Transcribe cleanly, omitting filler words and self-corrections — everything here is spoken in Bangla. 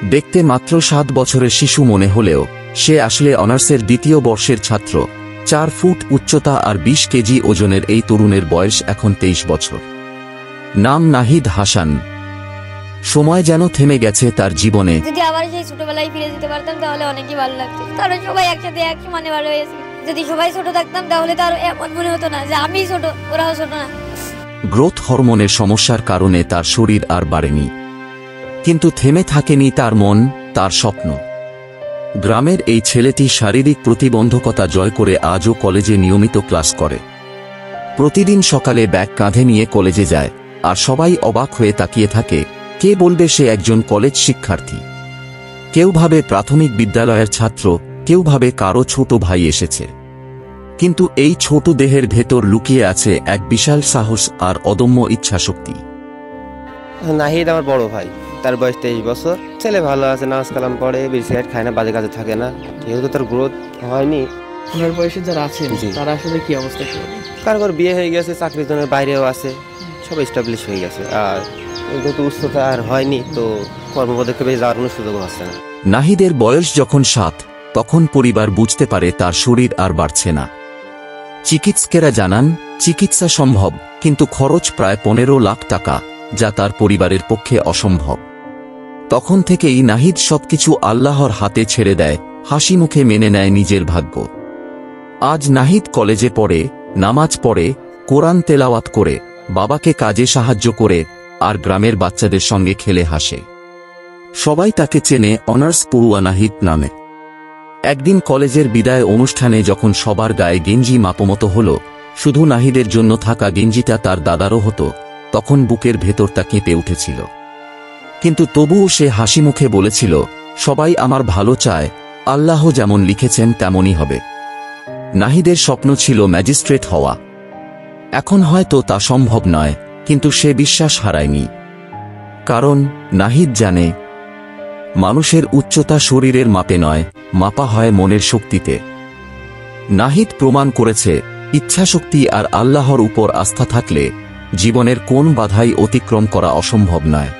দেখতে মাত্র 7 বছরের শিশু মনে হলেও সে আসলে অনার্সের দ্বিতীয় বর্ষের ছাত্র। 4 ফুট উচ্চতা আর 20 কেজি ওজনের এই তরুণের বয়স এখন 23 বছর। নাম নাহিদ হাসান। সময় যেন থেমে গেছে তার জীবনে। যদি আবার সেই ছোটবেলায় ফিরে যেতে পারতাম তাহলে অনেকই ভালো লাগতো, কারণ সবাই একসাথে এক সমানে ভালো হয়েছে। যদি সবাই ছোট থাকতাম তাহলে তো আর এমন মনে হতো না যে আমি ছোট, ওরাও ছোট না। গ্রোথ হরমোনের সমস্যার কারণে তার শরীর আর বাড়েনি, কিন্তু থেমে থাকেনি তার মন, তার স্বপ্ন। গ্রামের এই ছেলেটি শারীরিক প্রতিবন্ধকতা জয় করে আজও কলেজে নিয়মিত ক্লাস করে। প্রতিদিন সকালে ব্যাগ কাঁধে নিয়ে কলেজে যায়, আর সবাই অবাক হয়ে তাকিয়ে থাকে, কে বলবে সে একজন কলেজ শিক্ষার্থী। কেউ ভাবে প্রাথমিক বিদ্যালয়ের ছাত্র, কেউ ভাবে কারো ছোট ভাই এসেছে। কিন্তু এই ছোট দেহের ভেতর লুকিয়ে আছে এক বিশাল সাহস আর অদম্য ইচ্ছাশক্তি। নাহিদ আমার বড় ভাই, তার বয়স 23 বছর। ছেলে ভালো আছে, নামাজ কালাম পড়ে, বিড়ি সিগারেট খায় না, বাজে কাজে থাকে না। যেহেতু তার গ্রোথ হয়নি, ওনার বয়সে যারা আছেন তারা আসলে কি অবস্থা? কারোর বিয়ে হয়ে গেছে, চাকরির জন্য বাইরেও আছে, সব এস্টাবলিশ হয়ে গেছে। আর যেহেতু উচ্চতা আর হয়নি, তো কর্মপদক্ষেপে যাওয়ার কোনো সুযোগ হচ্ছে না। নাহিদের বয়স যখন 7, তখন পরিবার বুঝতে পারে তার শরীর আর বাড়ছে না। চিকিৎসকেরা জানান চিকিৎসা সম্ভব, কিন্তু খরচ প্রায় 15 লাখ টাকা, যা তার পরিবারের পক্ষে অসম্ভব। তখন থেকেই নাহিদ সবকিছু আল্লাহর হাতে ছেড়ে দেয়, হাসি মুখে মেনে নেয় নিজের ভাগ্য। আজ নাহিদ কলেজে পড়ে, নামাজ পড়ে, কোরআন তেলাওয়াত করে, বাবাকে কাজে সাহায্য করে, আর গ্রামের বাচ্চাদের সঙ্গে খেলে হাসে। সবাই তাকে চেনে অনার্স পড়ুয়া নাহিদ নামে। একদিন কলেজের বিদায় অনুষ্ঠানে যখন সবার গায়ে গেঞ্জি মাপমতো হল, শুধু নাহিদের জন্য থাকা গেঞ্জিটা তার দাদারও হতো, তখন বুকের ভেতরটা কেঁপে উঠেছিল। কিন্তু তবুও সে হাসি মুখে বলেছিল, সবাই আমার ভালো চায়, আল্লাহ যেমন লিখেছেন তেমনই হবে। নাহিদের স্বপ্ন ছিল ম্যাজিস্ট্রেট হওয়া। এখন হয়তো তা সম্ভব নয়, কিন্তু সে বিশ্বাস হারায়নি। কারণ নাহিদ জানে, মানুষের উচ্চতা শরীরের মাপে নয়, মাপা হয় মনের শক্তিতে। নাহিদ প্রমাণ করেছে, ইচ্ছাশক্তি আর আল্লাহর উপর আস্থা থাকলে জীবনের কোন বাধাই অতিক্রম করা অসম্ভব নয়।